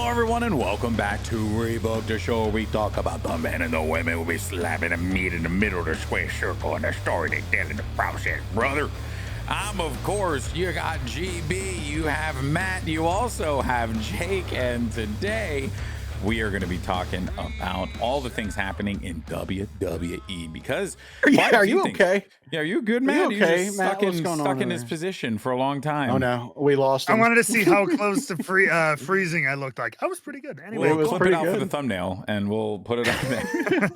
Hello, everyone, and welcome back to Rebooked, the show where we talk about the men and the women. We'll be slapping a meat in the middle of the square circle and the story they tell in the process, brother. I'm, of course, you got GB, you have Matt, you also have Jake, and today we are going to be talking about all the things happening in WWE because Are you okay? Yeah, are you good, Matt? You okay, just Matt? What's going stuck on in this there? position for a long time. Oh no, we lost I him. wanted to see how close to freezing I looked like. I was pretty good. Anyway, We'll was clip it pretty out for the good. thumbnail and we'll put it up there.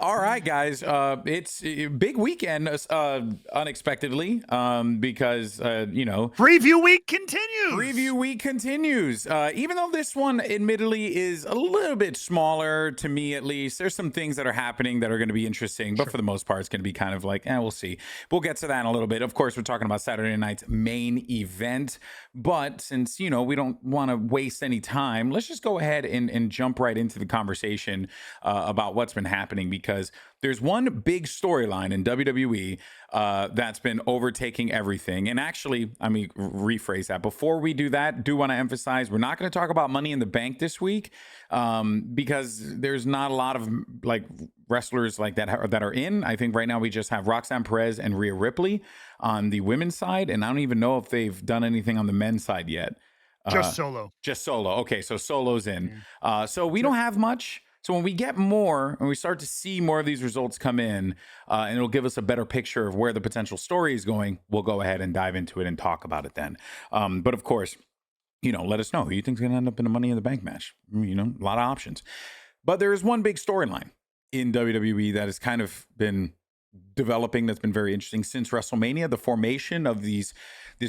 All right, guys. It's a big weekend, unexpectedly, because, preview week continues. Preview week continues. Even though this one, admittedly, is a little bit smaller to me, at least. There's some things that are happening that are going to be interesting, but for the most part, it's going to be kind of like, we'll see. We'll get to that in a little bit. Of course, we're talking about Saturday night's main event, but since, we don't want to waste any time, let's just go ahead and jump right into the conversation about what's been happening, because there's one big storyline in WWE that's been overtaking everything. And actually, I mean, rephrase that. Before we do that, do want to emphasize we're not going to talk about Money in the Bank this week because there's not a lot of wrestlers like that are in. I think right now we just have Roxanne Perez and Rhea Ripley on the women's side, and I don't even know if they've done anything on the men's side yet. Just Solo. Just Solo. Okay, so Solo's in. So we don't have much. So when we get more and we start to see more of these results come in, and it'll give us a better picture of where the potential story is going, we'll go ahead and dive into it and talk about it then. But of course, let us know who you think is going to end up in a Money in the Bank match. A lot of options. But there is one big storyline in WWE that has kind of been developing that's been very interesting since WrestleMania, the formation of this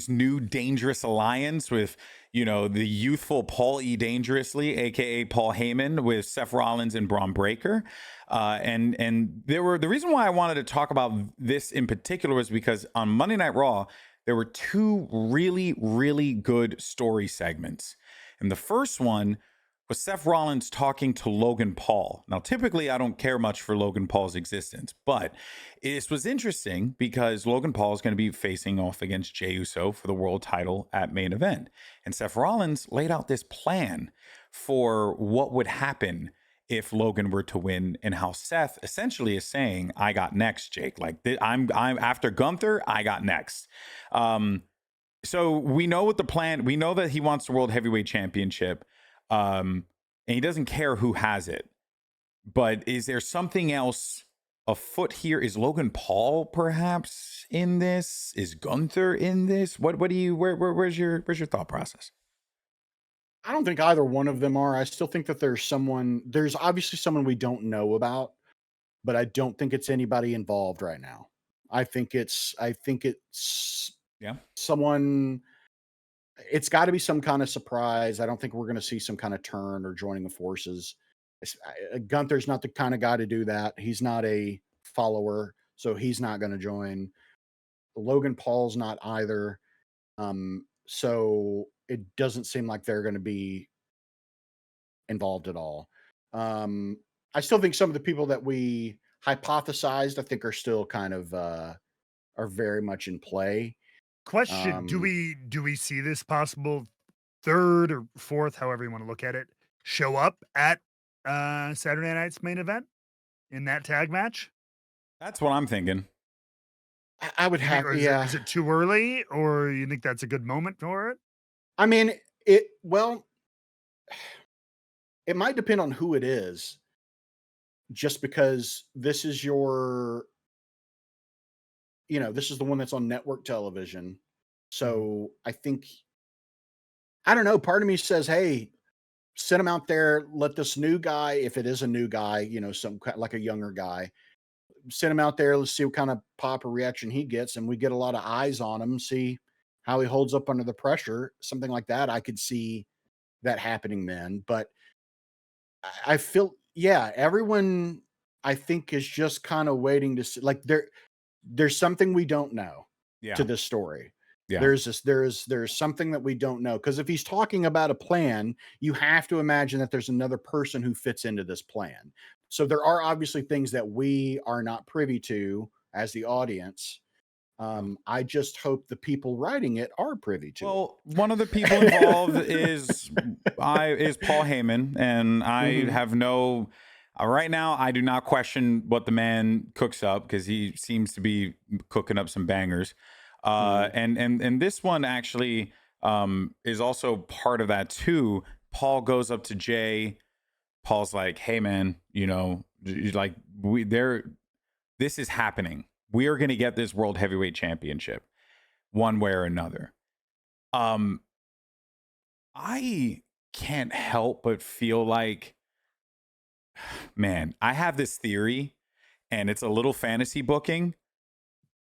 new dangerous alliance with the youthful Paul E. Dangerously, aka Paul Heyman, with Seth Rollins and Braun Breaker. And the reason why I wanted to talk about this in particular was because on Monday Night Raw there were two really, really good story segments. And the first one was Seth Rollins talking to Logan Paul. Now, typically, I don't care much for Logan Paul's existence, but this was interesting because Logan Paul is going to be facing off against Jey Uso for the world title at Main Event. And Seth Rollins laid out this plan for what would happen if Logan were to win, and how Seth essentially is saying, I got next, Jake. Like, I'm after Gunther, I got next. So we know what the plan, we know that he wants the World Heavyweight Championship. And he doesn't care who has it, but is there something else afoot here? Is Logan Paul perhaps in this? Is Gunther in this? Where's your thought process? I don't think either one of them are. I still think that there's obviously someone we don't know about, but I don't think it's anybody involved right now. I think it's someone. It's got to be some kind of surprise. I don't think we're going to see some kind of turn or joining of forces. Gunther's not the kind of guy to do that. He's not a follower, so he's not going to join. Logan Paul's not either. So it doesn't seem like they're going to be involved at all. I still think some of the people that we hypothesized, I think, are still kind of are very much in play. Question: Do we see this possible third or fourth, however you want to look at it, show up at Saturday night's main event in that tag match? That's what I'm thinking. I would have. Is it too early, or you think that's a good moment for it? I mean, it might depend on who it is. Just because this is this is the one that's on network television. So I think, I don't know, part of me says, hey, send him out there. Let this new guy, if it is a new guy, some like a younger guy, send him out there. Let's see what kind of pop or reaction he gets. And we get a lot of eyes on him, see how he holds up under the pressure, something like that. I could see that happening then. But I feel, everyone I think is just kind of waiting to see, like there's something we don't know to this story. Yeah. There's something that we don't know, because if he's talking about a plan, you have to imagine that there's another person who fits into this plan. So there are obviously things that we are not privy to as the audience. I just hope the people writing it are privy to it. Well, one of the people involved is Paul Heyman, and I have no right now. I do not question what the man cooks up because he seems to be cooking up some bangers. And this one actually is also part of that too. Paul goes up to Jay. Paul's like, "Hey, man, like this is happening. We are going to get this World Heavyweight Championship one way or another." I can't help but feel like, man, I have this theory, and it's a little fantasy booking.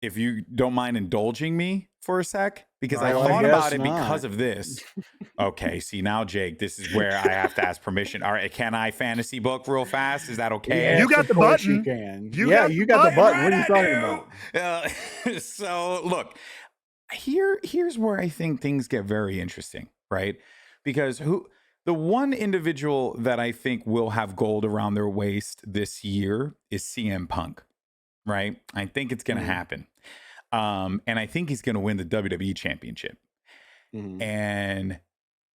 If you don't mind indulging me for a sec, because I thought about it because of this. Okay, see now, Jake, this is where I have to ask permission. All right, can I fantasy book real fast? Is that okay? Yes, you got the button. You can. You got the button. What are you talking about? So look, here's where I think things get very interesting, right? Because the one individual that I think will have gold around their waist this year is CM Punk, right? I think it's going to happen. And I think he's going to win the WWE Championship. And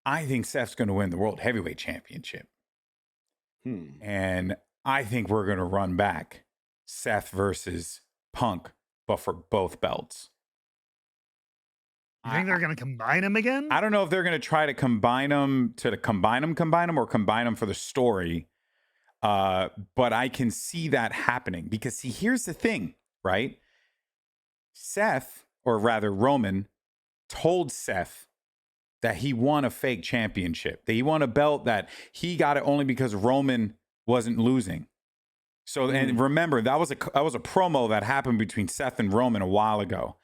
I think Seth's going to win the World Heavyweight Championship. And I think we're going to run back Seth versus Punk, but for both belts. You think they're going to combine them again? I don't know if they're going to try to combine them or combine them for the story. But I can see that happening because, see, here's the thing, right? Seth, or rather Roman, told Seth that he won a fake championship, that he won a belt, that he got it only because Roman wasn't losing. So, and remember, that was a promo that happened between Seth and Roman a while ago.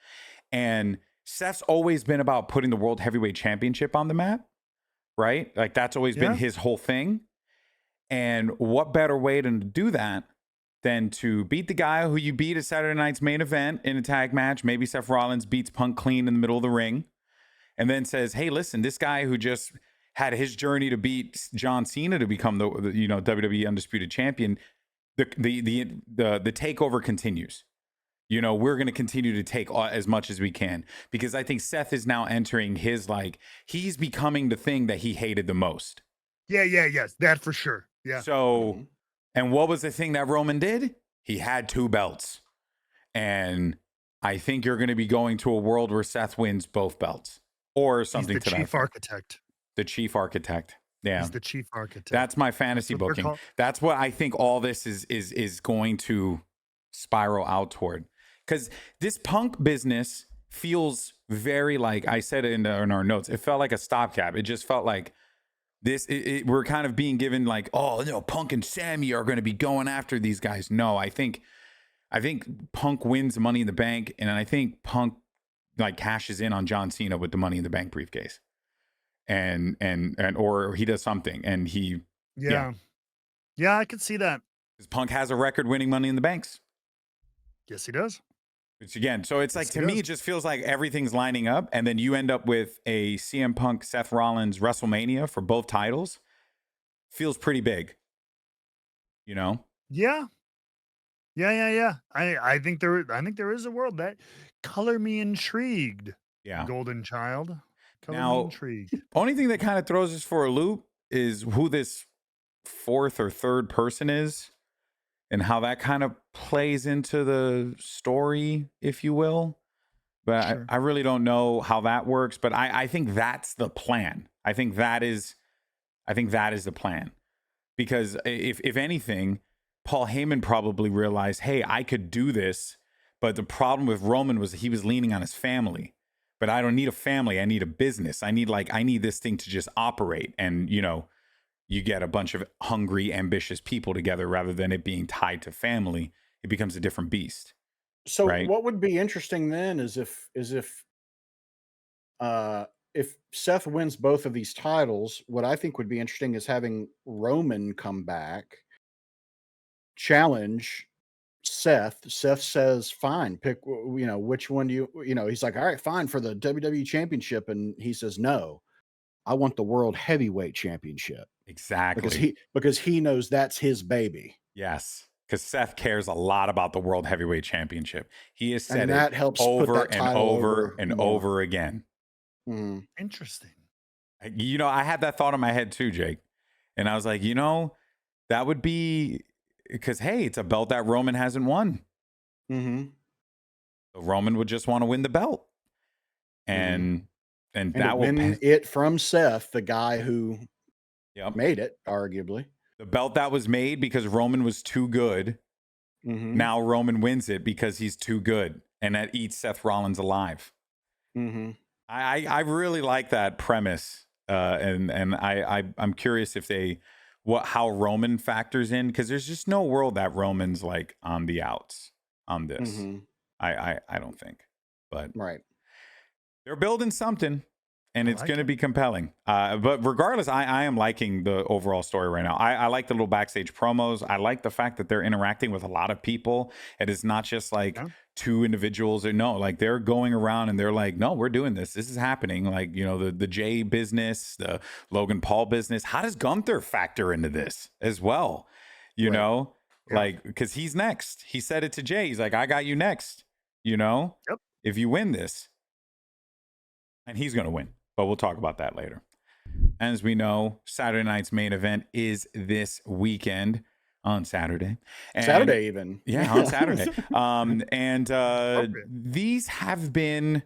And Seth's always been about putting the World Heavyweight Championship on the map, right? Like that's always been his whole thing. And what better way to do that than to beat the guy who you beat at Saturday night's main event in a tag match? Maybe Seth Rollins beats Punk clean in the middle of the ring and then says, "Hey, listen, this guy who just had his journey to beat John Cena to become the WWE Undisputed Champion, the takeover continues. We're going to continue to take as much as we can," because I think Seth is now entering his, he's becoming the thing that he hated the most. Yes, that for sure. Yeah. So, and what was the thing that Roman did? He had 2 belts. And I think you're going to be going to a world where Seth wins both belts or something to that. Chief architect. The chief architect. Yeah. He's the chief architect. That's my fantasy booking. That's what I think all this is going to spiral out toward. Because this Punk business feels very, like I said in our notes, it felt like a stopgap. It just felt like we're kind of being given Punk and Sammy are going to be going after these guys. No, I think Punk wins Money in the Bank, and I think Punk cashes in on John Cena with the Money in the Bank briefcase, and or he does something, and he I could see that. Because Punk has a record winning Money in the Banks. Yes, he does. Which again, so it's to me, it just feels like everything's lining up, and then you end up with a CM Punk Seth Rollins WrestleMania for both titles. Feels pretty big, Yeah. I think there is a world that color me intrigued. Yeah. Golden Child. Color me intrigued. Only thing that kind of throws us for a loop is who this 4th or 3rd person is and how that kind of plays into the story, if you will. But sure. I really don't know how that works, but I think that's the plan. I think that is the plan. Because if anything, Paul Heyman probably realized, hey, I could do this, but the problem with Roman was he was leaning on his family. But I don't need a family. I need a business. I need this thing to just operate. And, you get a bunch of hungry, ambitious people together rather than it being tied to family. It becomes a different beast. So right? What would be interesting then is if Seth wins both of these titles, what I think would be interesting is having Roman come back, challenge Seth. Seth says, fine, pick, which one do you, he's like, all right, fine, for the WWE Championship. And he says, no, I want the World Heavyweight Championship. Exactly. Because he knows that's his baby. Yes. because Seth cares a lot about the World Heavyweight Championship. He has said And that it helps put over that and title over and more. over again. Mhm. Interesting. You know, I had that thought in my head too, Jake. And I was like, you know, that would be because, hey, it's a belt that Roman hasn't won. Mhm. So Roman would just want to win the belt. And And that to will win it from Seth, the guy who Yep. made it, arguably. The belt that was made because Roman was too good. Mhm. Now Roman wins it because he's too good. And that eats Seth Rollins alive. Mhm. I really like that premise. And I'm curious if how Roman factors in, because there's just no world that Roman's like on the outs on this. Mhm. I don't think. But Right. they're building something, and I it's like going to it. be compelling. But regardless, I am liking the overall story right now. I like the little backstage promos. I like the fact that they're interacting with a lot of people. It is not just like Yeah. two individuals, or no, like they're going around and they're like, no, we're doing this. This is happening. Like, you know, the Jay business, the Logan Paul business. How does Gunther factor into this as well? You Right. know, Yeah. like, because he's next. He said it to Jay. He's like, I got you next. You know, Yep. if you win this. And he's going to win, but we'll talk about that later. As we know, Saturday night's main event is this weekend on Saturday. And Saturday even. Yeah, on Saturday. And Appropriate. these have been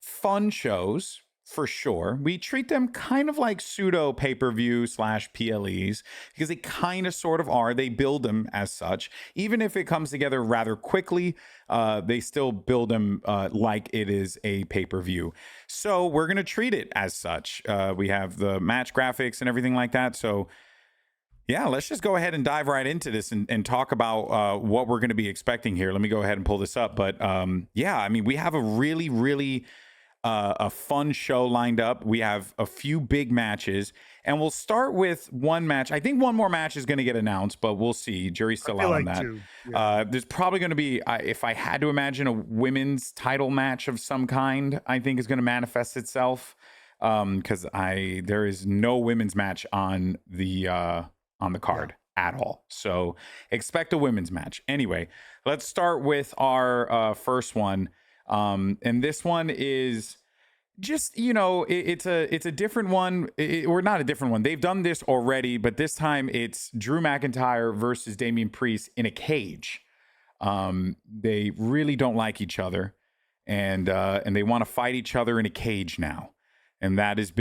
fun shows for sure. We treat them kind of like pseudo pay-per-view / PLEs because they kind of sort of are. They build them as such. Even if it comes together rather quickly, they still build them like it is a pay-per-view. So we're going to treat it as such. We have the match graphics and everything like that. So yeah, let's just go ahead and dive right into this and talk about what we're going to be expecting here. Let me go ahead and pull this up. But yeah, I mean, we have a really, really a fun show lined up. We have a few big matches, and we'll start with one match. I think one more match is going to get announced, but we'll see. Jury's still out on that. Two. Yeah. There's probably going to be, if I had to imagine, a women's title match of some kind, I think is going to manifest itself. Because there is no women's match on the card at all. So expect a women's match. Anyway, let's start with our first one. And this one is just, you know, it's a different one, or not a different one. They've done this already, but this time it's Drew McIntyre versus Damian Priest in a cage. They really don't like each other, and they want to fight each other in a cage now. And that is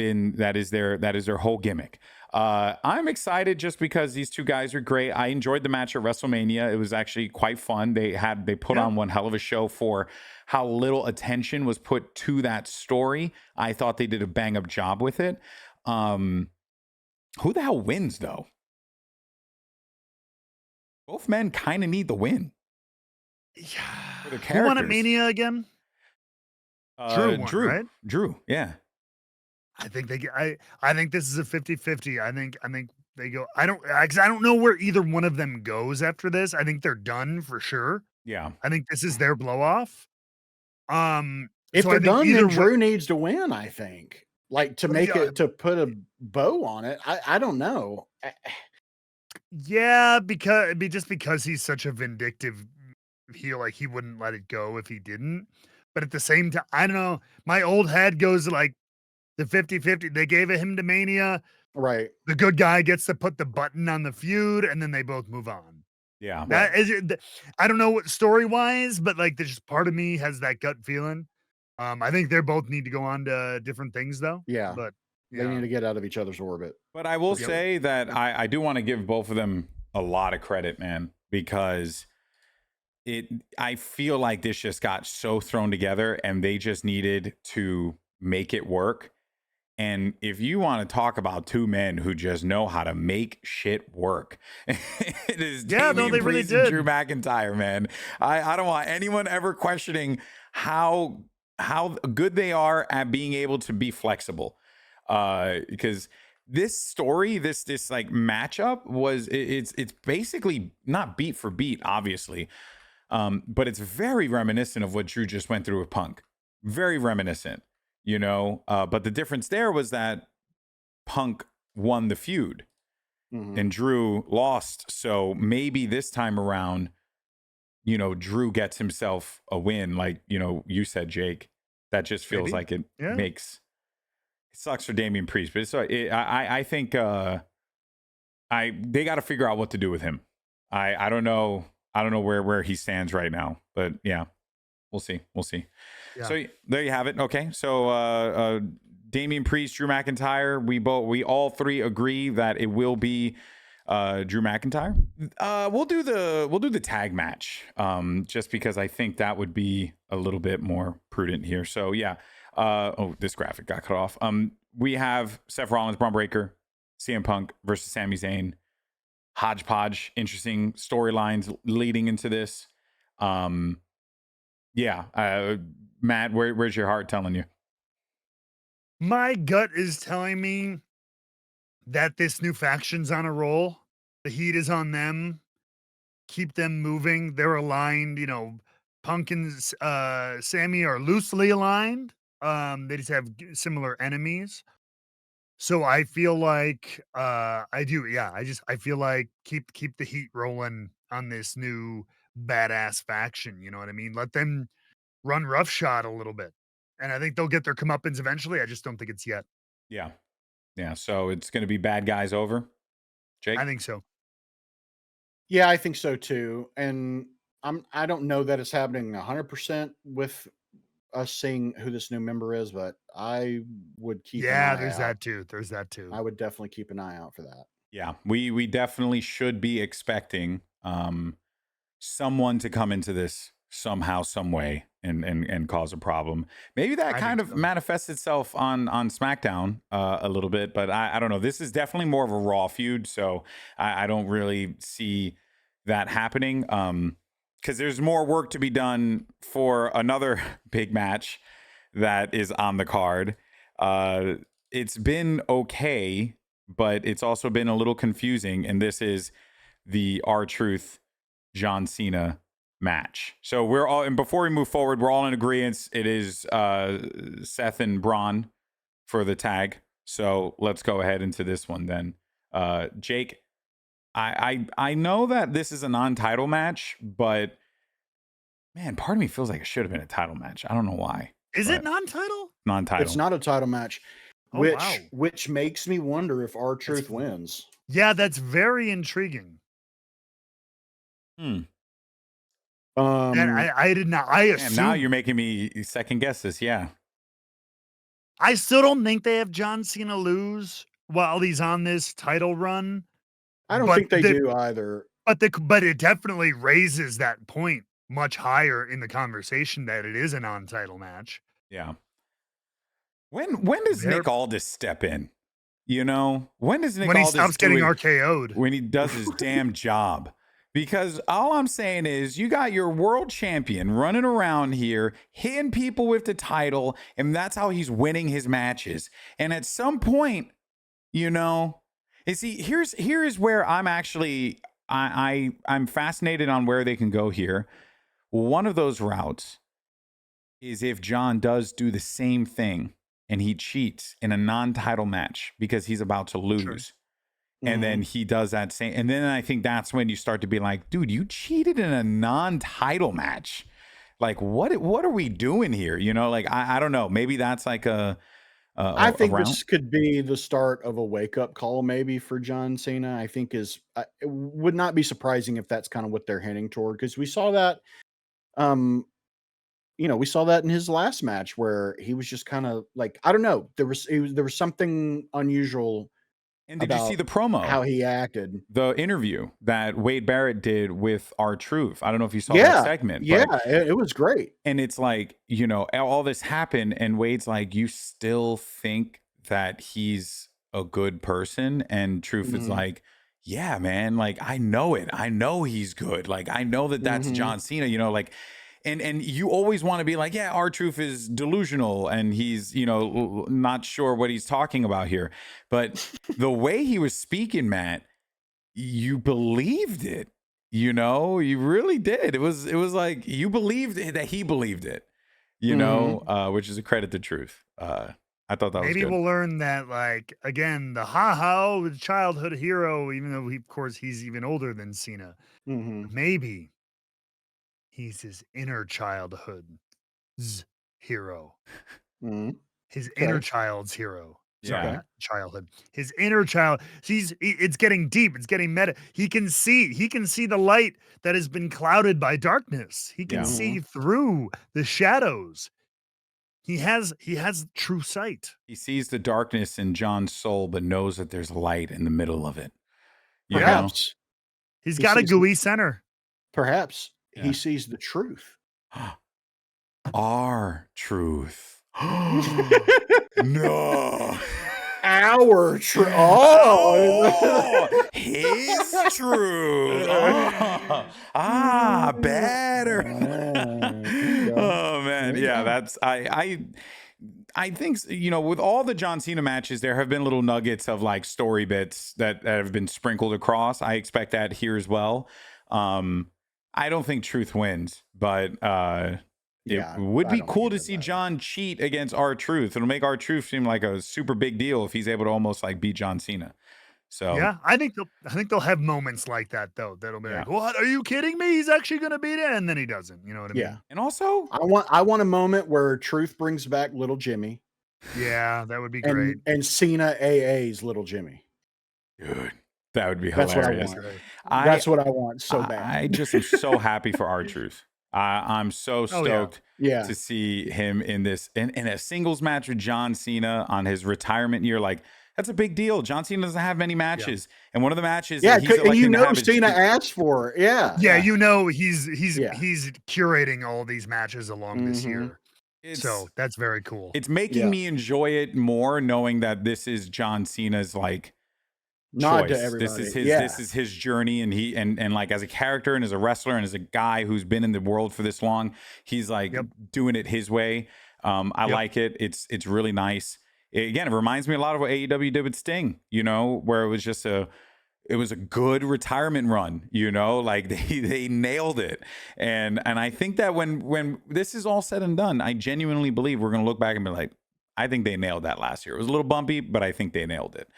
their whole gimmick. I'm excited just because these two guys are great. I enjoyed the match at WrestleMania. It was actually quite fun. They put on one hell of a show for how little attention was put to that story. I thought they did a bang up job with it. Who the hell wins though? Both men kind of need the win. Yeah. For their Who won at characters. Mania again? Drew won, right? Drew, yeah. I think I think this is a 50-50. I think they go. I don't know where either one of them goes after this. I think they're done for sure. Yeah. I think this is their blow off. If so they're I think done, either then Drew needs to win, I think. Like to make it, to put a bow on it. I don't know. Yeah, because he's such a vindictive heel, like he wouldn't let it go if he didn't. But at the same time, I don't know. My old head goes like the 50-50. They gave it him to Mania. Right. The good guy gets to put the button on the feud, and then they both move on. Yeah. That is, I don't know what story wise, but like there's just part of me has that gut feeling. I think they both need to go on to different things though. Yeah. But They need to get out of each other's orbit. But I will Yep. say that I do want to give both of them a lot of credit, man, because I feel like this just got so thrown together and they just needed to make it work. And if you want to talk about two men who just know how to make shit work, it is Damian they really Priest and did. Drew McIntyre, man. I don't want anyone ever questioning how good they are at being able to be flexible. Because this story, this like matchup it's basically not beat for beat, obviously. But it's very reminiscent of what Drew just went through with Punk. Very reminiscent, you know. But the difference there was that Punk won the feud. and Drew lost. So maybe this time around, Drew gets himself a win. Like, you said, Jake, that just feels like it makes, it sucks for Damian Priest, but I think they got to figure out what to do with him. I don't know. I don't know where he stands right now, but yeah, we'll see. Yeah. So there you have it. Okay. So, Damian Priest, Drew McIntyre, we all three agree that it will be Drew McIntyre. We'll do the tag match, just because I think that would be a little bit more prudent here. So yeah. This graphic got cut off. We have Seth Rollins, Braun Breaker, CM Punk versus Sami Zayn. Hodgepodge, interesting storylines leading into this. Matt, where's your heart telling you? My gut is telling me that this new faction's on a roll. The heat is on them. Keep them moving. They're aligned. Punk and Sammy are loosely aligned. They just have similar enemies. So I feel like I feel like keep the heat rolling on this new badass faction. You know what I mean? Let them run roughshod a little bit. And I think they'll get their comeuppance eventually. I just don't think it's yet. Yeah. Yeah. So it's going to be bad guys over. Jake? I think so. Yeah, I think so too. And I don't know that it's happening 100% with us seeing who this new member is, but I would keep an eye there's out. There's that too. I would definitely keep an eye out for that. Yeah, we definitely should be expecting someone to come into this somehow, some way, and cause a problem. Maybe that kind of manifests itself on SmackDown a little bit, but I don't know. This is definitely more of a Raw feud, so I don't really see that happening. Because there's more work to be done for another big match that is on the card. It's been okay, but it's also been a little confusing, and this is the R-Truth John Cena match. So we're all, and before we move forward, we're all in agreement. It is Seth and Braun for the tag. So let's go ahead into this one then. Jake, I know that this is a non-title match, but man, part of me feels like it should have been a title match. I don't know why. Is it non-title? Non-title. It's not a title match, which makes me wonder if R-Truth wins. Yeah, that's very intriguing. And I did not. I assume now you're making me second guess this. Yeah, I still don't think they have John Cena lose while he's on this title run. I don't think they do either. But it definitely raises that point much higher in the conversation that it is a non-title match. Yeah. When does Nick Aldis step in? When does Nick Aldis stops getting RKO'd? When he does his damn job. Because all I'm saying is you got your world champion running around here, hitting people with the title, and that's how he's winning his matches. And at some point, you see, here is where I'm actually I'm fascinated on where they can go here. One of those routes is if John does do the same thing and he cheats in a non-title match because he's about to lose. Sure. And then he does that same, and then I think that's when you start to be like, dude, you cheated in a non-title match. Like, what are we doing here? I don't know. Maybe that's like I think this could be the start of a wake-up call maybe for John Cena. I think it would not be surprising if that's kind of what they're heading toward, because we saw that we saw that in his last match where he was just kind of like, I don't know, there was something unusual. And did you see the promo? How he acted? The interview that Wade Barrett did with R-Truth. I don't know if you saw that segment. Yeah, it was great. And it's like, all this happened, and Wade's like, you still think that he's a good person? And Truth is like, yeah, man, like, I know it. I know he's good. Like, I know that's John Cena, And you always want to be like, yeah, R-Truth is delusional and he's, not sure what he's talking about here. But the way he was speaking, Matt, you believed it. You really did. It was like you believed that he believed it, which is a credit to Truth. I thought that was Maybe good. we'll learn that, like, again, the childhood hero, even though of course he's even older than Cena. Mhm. Maybe he's his inner childhood's hero. Mhm. His Okay. inner child's hero. Sorry, Yeah. not childhood. His inner child. It's getting deep. It's getting meta. He can see the light that has been clouded by darkness. He can Yeah. see through the shadows. He has true sight. He sees the darkness in John's soul, but knows that there's light in the middle of it. You know? Perhaps. He's He got a sees- gooey center. Perhaps Yeah. he sees the truth. Our truth. No. Our truth. Oh, his truth. Better. Oh man, yeah, that's I think, you know, with all the John Cena matches, there have been little nuggets of like story bits that have been sprinkled across. I expect that here as well. I don't think truth wins, but Yeah, it would I be don't cool think to it see does. John cheat against R-Truth. It'll make R-Truth seem like a super big deal if he's able to almost like beat John Cena. So Yeah, I think they'll have moments like that though. That'll be like, Yeah. "What? Are you kidding me? He's actually going to beat it," and then he doesn't. You know what I Yeah. mean? and also, I want a moment where Truth brings back little Jimmy Yeah, that would be great. and Cena AA's little Jimmy. dude, that would be That's what I hilarious. want. Great. That's what I want so bad. I just am so happy for R-Truth. I'm so Oh, yeah. stoked Yeah. to see him in this in a singles match with John Cena on his retirement year. Like, that's a big deal. John Cena doesn't have many matches, and one of the matches Yeah, that he's and electing you to know have is Cena asked for it. Yeah. Yeah, you know he's Yeah. curating all these matches along this Mhm. year. it's, So that's very cool. it's making Yeah. me enjoy it more, knowing that this is John Cena's like Nod choice. to everybody. This is his journey, and he and like as a character and as a wrestler and as a guy who's been in the world for this long, he's like doing it his way. I like it. It's really nice. Again, it reminds me a lot of what AEW did with Sting, you know, where it was just a good retirement run, you know, like they nailed it. And I think that when this is all said and done, I genuinely believe we're going to look back and be like, I think they nailed that last year. It was a little bumpy, but I think they nailed it.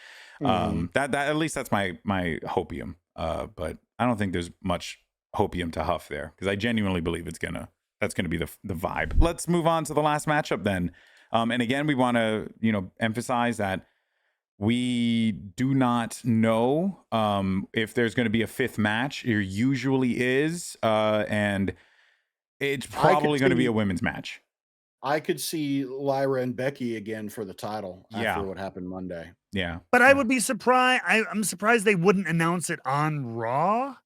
That at least that's my hopium. But I don't think there's much hopium to huff there, because I genuinely believe that's gonna be the vibe. Let's move on to the last matchup then. And again, we want to emphasize that we do not know if there's going to be a fifth match. There usually is, and it's probably going to be a women's match. I could see Lyra and Becky again for the title after what happened Monday. Yeah. But I would be surprised. I'm surprised they wouldn't announce it on Raw.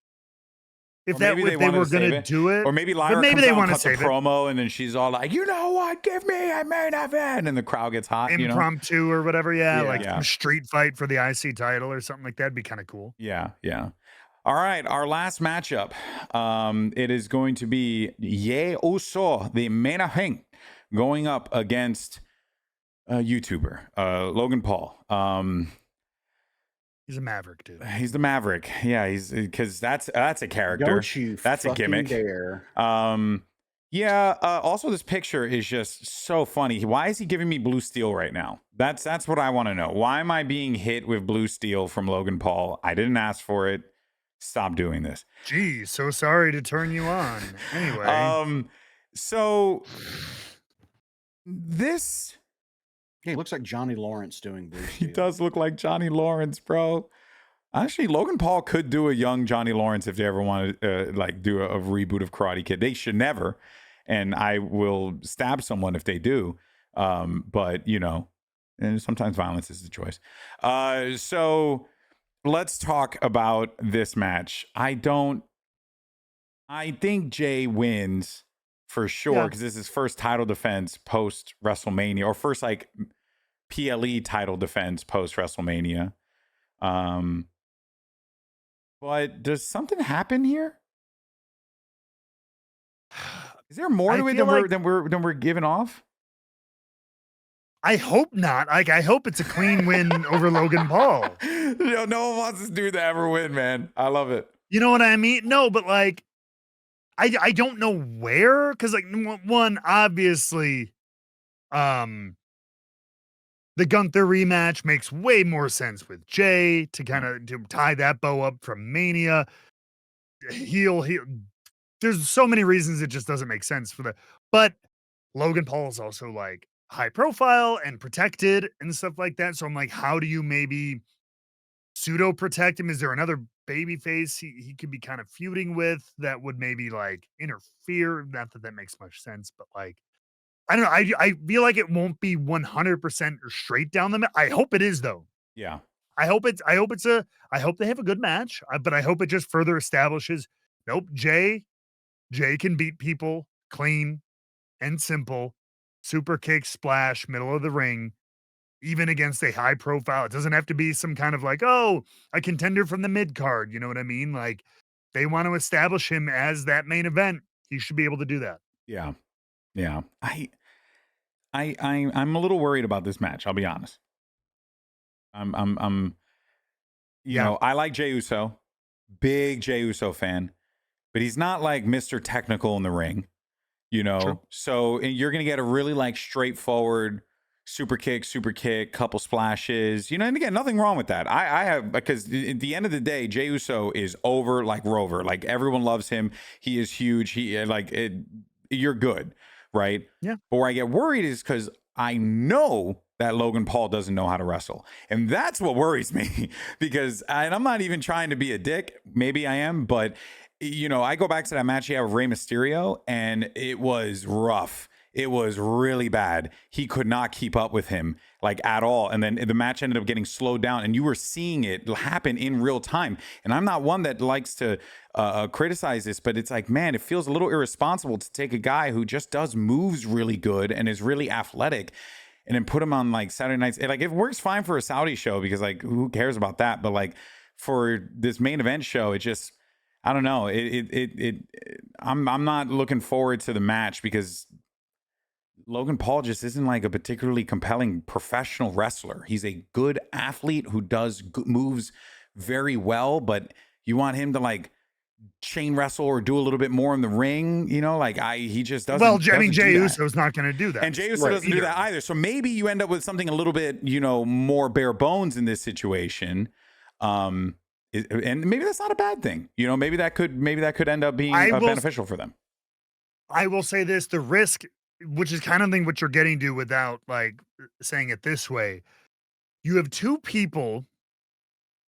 If they were going to do it, or maybe Lyra but maybe comes they out want and to cuts a save it. promo, and then she's all like, "You know what? Give me a main event," and the crowd gets hot. Impromptu or whatever, like Yeah. a street fight for the IC title or something like that. Would be kind of cool. Yeah. All right, our last matchup. It is going to be Ye Uso, the main event, going up against a YouTuber, Logan Paul. He's a maverick, dude. He's the Maverick. Yeah, he's because that's a character. Don't you that's a gimmick. Dare. Also, this picture is just so funny. Why is he giving me blue steel right now? That's what I want to know. Why am I being hit with blue steel from Logan Paul? I didn't ask for it. Stop doing this. Geez, so sorry to turn you on. Anyway. So this. He looks like Johnny Lawrence doing blue He steel. does look like Johnny Lawrence, bro. Actually, Logan Paul could do a young Johnny Lawrence if they ever want to do a reboot of Karate Kid. They should never, and I will stab someone if they do. But and sometimes violence is the choice. So let's talk about this match. I think Jay wins for sure, because this is his first title defense post WrestleMania, or first like PLE title defense post WrestleMania. But does something happen here? Is there more to it than we're giving off? I hope not. Like, I hope it's a clean win over Logan Paul. No one wants this dude to ever win, man. I love it. You know what I mean? No, but like, I don't know where, because like one, obviously, The Gunther rematch makes way more sense with Jay to kind of to tie that bow up from Mania. Heel. There's so many reasons it just doesn't make sense for the. But Logan Paul is also like high profile and protected and stuff like that. So I'm like, how do you maybe pseudo protect him? Is there another baby face he could be kind of feuding with that would maybe like interfere? Not that that makes much sense, but like, I don't know. I feel like it won't be 100% straight down the middle. I hope it is though. Yeah. I hope they have a good match, but I hope it just further establishes, nope, Jay can beat people clean and simple, super kick, splash, middle of the ring, even against a high profile. It doesn't have to be some kind of like, oh, a contender from the mid card. You know what I mean? Like they want to establish him as that main event. He should be able to do that. Yeah. Yeah. I'm a little worried about this match. I'll be honest. You know, I like Jey Uso, big Jey Uso fan, but he's not like Mr. Technical in the ring, you know? True. So you're going to get a really like straightforward super kick, couple splashes, you know, and again, nothing wrong with that. I have, because at the end of the day, Jey Uso is over like Rover. Like everyone loves him. He is huge. You're good, right? Yeah. But where I get worried is because I know that Logan Paul doesn't know how to wrestle. And that's what worries me because I'm not even trying to be a dick. Maybe I am, but you know, I go back to that match he had with Rey Mysterio and it was rough. It was really bad. He could not keep up with him like at all. And then the match ended up getting slowed down and you were seeing it happen in real time. And I'm not one that likes to criticize this, but it's like, man, it feels a little irresponsible to take a guy who just does moves really good and is really athletic and then put him on like Saturday nights. Like it works fine for a Saudi show because like who cares about that? But like for this main event show, it just, I don't know. I'm not looking forward to the match because Logan Paul just isn't like a particularly compelling professional wrestler. He's a good athlete who does moves very well, but you want him to like chain wrestle or do a little bit more in the ring, you know, like he just doesn't. Well, I mean, doesn't Jey do that. Uso's not going to do that. And Jey Uso doesn't do that either. So maybe you end up with something a little bit, you know, more bare bones in this situation. And maybe that's not a bad thing. You know, maybe that could end up being beneficial for them. I will say this, the risk, which is kind of thing what you're getting to without like saying it this way. You have two people,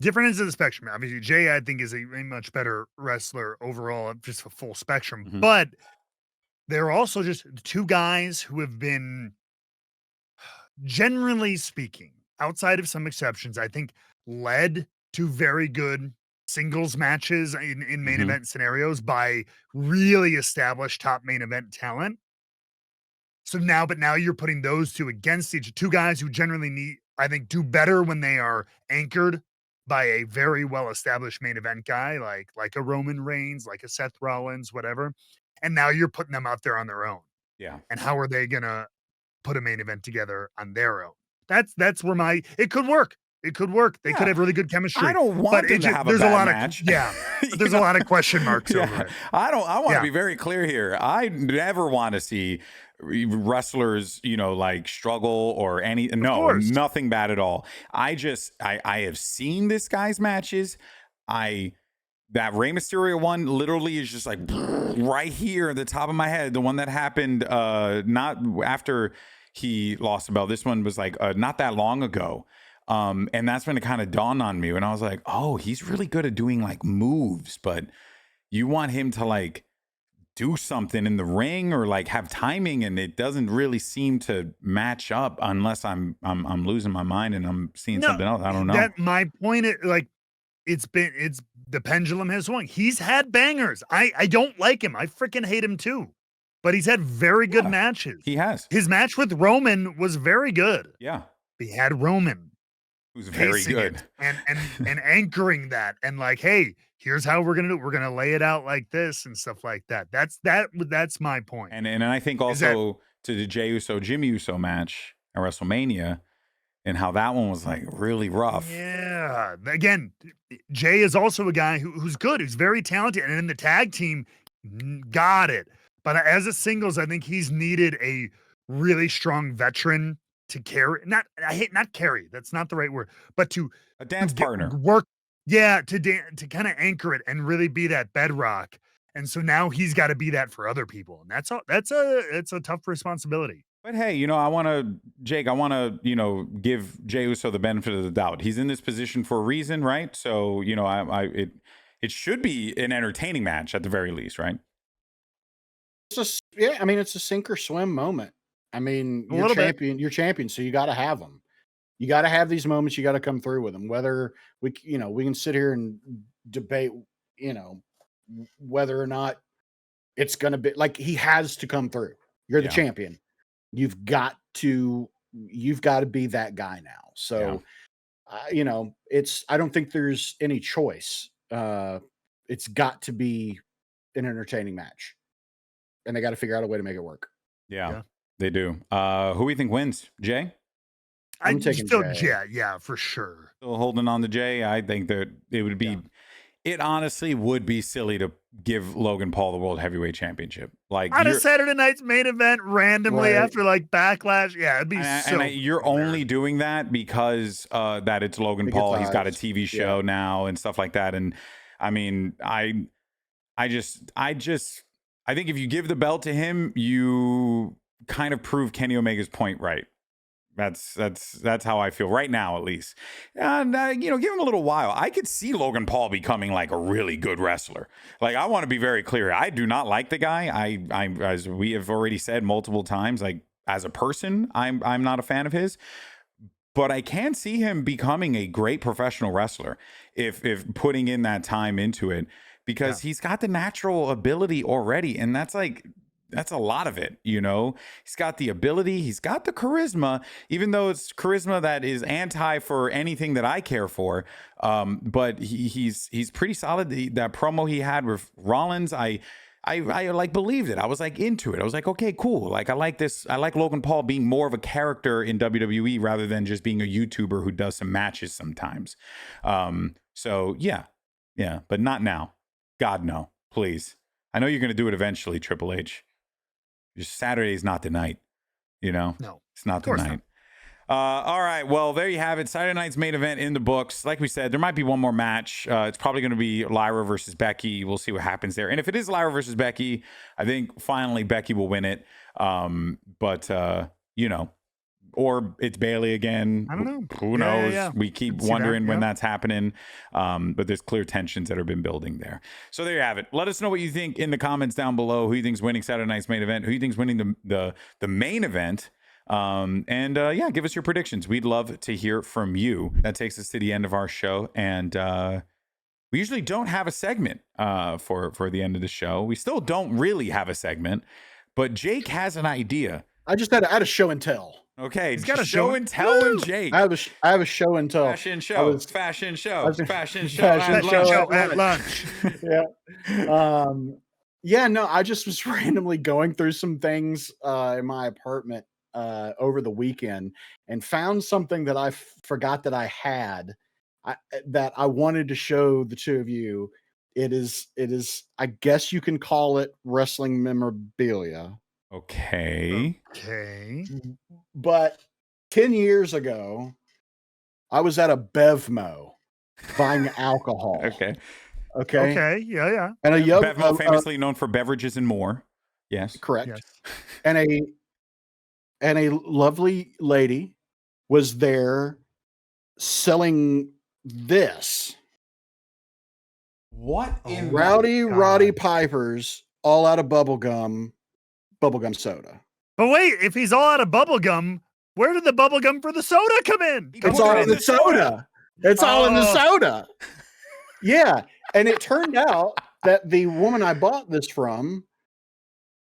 different ends of the spectrum. Obviously, Jay, I think, is a much better wrestler overall, just a full spectrum. Mm-hmm. But they're also just two guys who have been, generally speaking, outside of some exceptions, I think, led to very good singles matches in main event scenarios by really established top main event talent. So now you're putting those two against two guys who generally do better when they are anchored by a very well-established main event guy, like a Roman Reigns, like a Seth Rollins, whatever. And now you're putting them out there on their own. Yeah. And how are they gonna put a main event together on their own? That's where it could work. It could work. They could have really good chemistry. I don't want them to have a bad match. But there's a lot of question marks over it. I want to be very clear here. I never want to see wrestlers, you know, like struggle or nothing bad at all. I have seen this guy's matches. That Rey Mysterio one literally is just like right here at the top of my head. The one that happened not after he lost the belt. This one was like not that long ago. And that's when it kind of dawned on me when I was like, oh, he's really good at doing like moves, but you want him to like do something in the ring or like have timing, and it doesn't really seem to match up unless I'm losing my mind and I'm seeing something else. I don't know. My point is like it's the pendulum has swung. He's had bangers. I don't like him. I freaking hate him too. But he's had very good matches. He has. His match with Roman was very good. Yeah. He had Roman. Who's very good. And anchoring that and like, hey, here's how we're gonna do it. We're gonna lay it out like this and stuff like that. That's my point. And I think also to the Jey Uso Jimmy Uso match at WrestleMania and how that one was like really rough. Yeah. Again, Jay is also a guy who's good, who's very talented, and in the tag team, got it. But as a singles, I think he's needed a really strong veteran carry. Not carry. That's not the right word, but to A dance partner. work. Yeah, to kind of anchor it and really be that bedrock. And so now he's got to be that for other people, and that's a tough responsibility. But hey, I want to, give Jey Uso the benefit of the doubt. He's in this position for a reason, right? So, it should be an entertaining match at the very least, right? It's a sink or swim moment. I mean, A little bit. you're champion, so you got to have them. You got to have these moments. You got to come through with them. Whether we can sit here and debate, whether or not it's going to be like he has to come through. You're the champion. You've got to be that guy now. So, I don't think there's any choice. It's got to be an entertaining match, and they got to figure out a way to make it work. Yeah. They do. Who do we think wins? Jey? I'm taking Jey. Yeah, for sure. Still holding on to Jey. I think that it would be, it honestly would be silly to give Logan Paul the World Heavyweight Championship. Like on a Saturday night's main event randomly after like Backlash. Yeah, it'd be you're only doing that because that it's Logan Paul. He's got a TV show now and stuff like that. And I mean, I think if you give the belt to him, you kind of prove Kenny Omega's point right. That's how I feel right now, at least. And give him a little while. I could see Logan Paul becoming like a really good wrestler. Like, I want to be very clear. I do not like the guy. I as we have already said multiple times, like as a person, I'm not a fan of his. But I can see him becoming a great professional wrestler if putting in that time into it, because he's got the natural ability already, and that's a lot of it, He's got the ability, he's got the charisma, even though it's charisma that is anti for anything that I care for. But he's pretty solid. That promo he had with Rollins, I like believed it. I was like into it. I was like, okay, cool. Like, I like this. I like Logan Paul being more of a character in WWE rather than just being a YouTuber who does some matches sometimes. So yeah, but not now. God, no, please. I know you're going to do it eventually, Triple H. Just Saturday's not the night, No, it's not the night. All right, well, there you have it. Saturday night's main event in the books. Like we said, there might be one more match. It's probably going to be Lyra versus Becky. We'll see what happens there. And if it is Lyra versus Becky, I think finally Becky will win it. Or it's Bayley again. I don't know. Who knows? Yeah. We keep wondering when that's happening. But there's clear tensions that have been building there. So there you have it. Let us know what you think in the comments down below. Who you think's winning Saturday night's main event? Who you think's winning the main event? Give us your predictions. We'd love to hear from you. That takes us to the end of our show. And we usually don't have a segment for the end of the show. We still don't really have a segment. But Jake has an idea. I had a show and tell. Okay, he's got a show and tell with Jake. I have a show and tell. Fashion show at lunch. No, I just was randomly going through some things in my apartment over the weekend and found something that I forgot that I had that I wanted to show the two of you. It is, I guess you can call it wrestling memorabilia. Okay. But 10 years ago, I was at a Bevmo buying alcohol. Okay. Yeah. And Bevmo, famously known for beverages and more. Yes. Correct. Yes. And a lovely lady was there selling this. What in Roddy Piper's all out of bubblegum soda. But wait, if he's all out of bubblegum, where did the bubblegum for the soda come in? It's all in the soda. It's all in the soda. Yeah. And it turned out that the woman I bought this from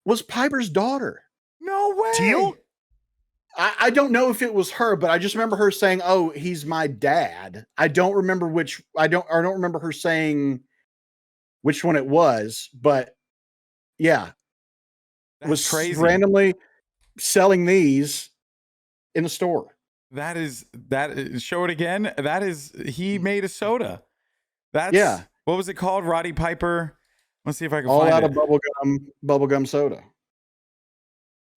was Piper's daughter. No way. Teal? I don't know if it was her, but I just remember her saying, "Oh, he's my dad." I don't remember I don't remember her saying which one it was, but yeah. That's was crazy. Randomly selling these in the store. That is show it again. He made a soda. What was it called? Roddy Piper. Let's see if I can find it. All out of bubblegum soda.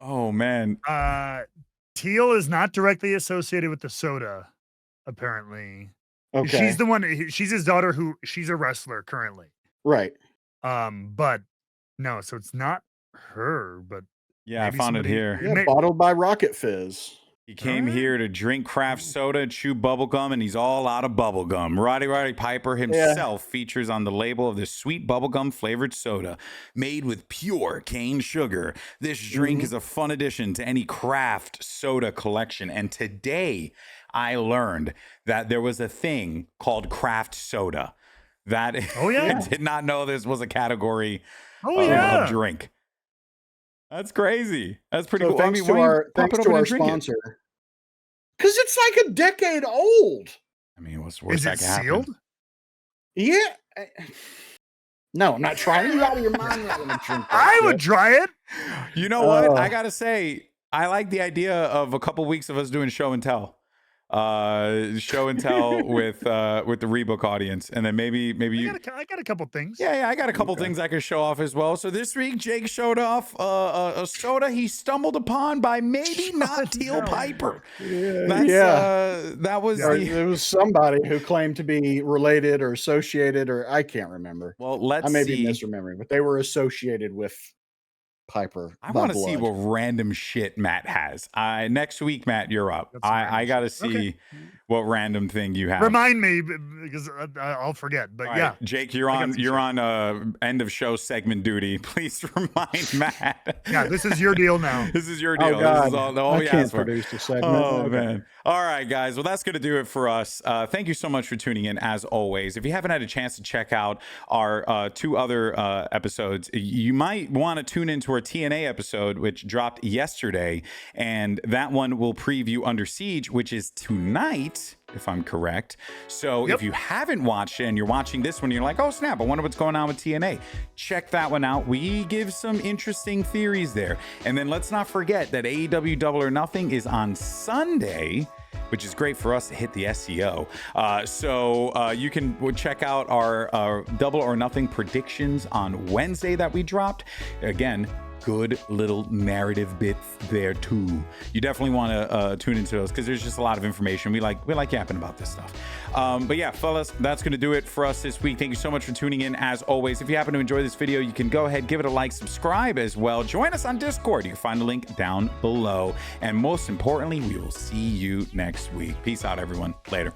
Oh man. Teal is not directly associated with the soda, apparently. Okay. She's the one. She's his daughter. She's a wrestler currently. Right. But no, so it's not her. But Yeah, I maybe found it somebody- here. Yeah, bottled by Rocket Fizz. He came Alright. here to drink craft soda, chew bubblegum, and he's all out of bubblegum. Roddy Piper himself features on the label of this sweet bubblegum flavored soda made with pure cane sugar. This drink is a fun addition to any craft soda collection. And today I learned that there was a thing called craft soda. That Oh, yeah. I did not know this was a category Oh yeah. of drink. That's crazy. That's pretty So cool. thanks why to don't you our, pop thanks it to open our and drink it? sponsor. Because it's like a decade old. I mean, what's worse Is that it could happen? sealed? Yeah. No, I'm not trying. You out of your mind. You're not gonna drink that I would shit. try it. You know what? Oh. I gotta say, I like the idea of a couple weeks of us doing show and tell. Show and tell with the Rebook audience, and then maybe you. I got a couple things. Yeah, I got a couple things I could show off as well. So this week, Jake showed off a soda he stumbled upon by maybe not Teal Piper. That was Or the. it was somebody who claimed to be related or associated, or I can't remember. Well, let's I may be see. misremembering, but they were associated with Piper. I by want to see blood. what random shit Matt has. Next week, Matt, you're up. That's some I random got to shit. see Okay. what random thing you have. Remind me because I'll forget. But All yeah, right, Jake, you're I got on some you're shit. on end of show segment duty. Please remind Matt. yeah, this is your deal now. This is your Oh deal. God, This is all I we can't asked for. produce a segment. Oh Okay. man. All right, guys. Well, that's going to do it for us. Thank you so much for tuning in as always. If you haven't had a chance to check out our two other episodes, you might want to tune into our TNA episode, which dropped yesterday. And that one will preview Under Siege, which is tonight, if I'm correct. So if you haven't watched it and you're watching this one, you're like, oh snap, I wonder what's going on with TNA. Check that one out. We give some interesting theories there. And then let's not forget that AEW Double or Nothing is on Sunday, which is great for us to hit the SEO. So you can check out our Double or Nothing predictions on Wednesday that we dropped. Again, good little narrative bits there too. You definitely want to tune into those because there's just a lot of information. We like yapping about this stuff. But yeah, fellas, that's going to do it for us this week. Thank you so much for tuning in. As always, if you happen to enjoy this video, you can go ahead, give it a like, subscribe as well. Join us on Discord. You can find the link down below. And most importantly, we will see you next week. Peace out, everyone. Later.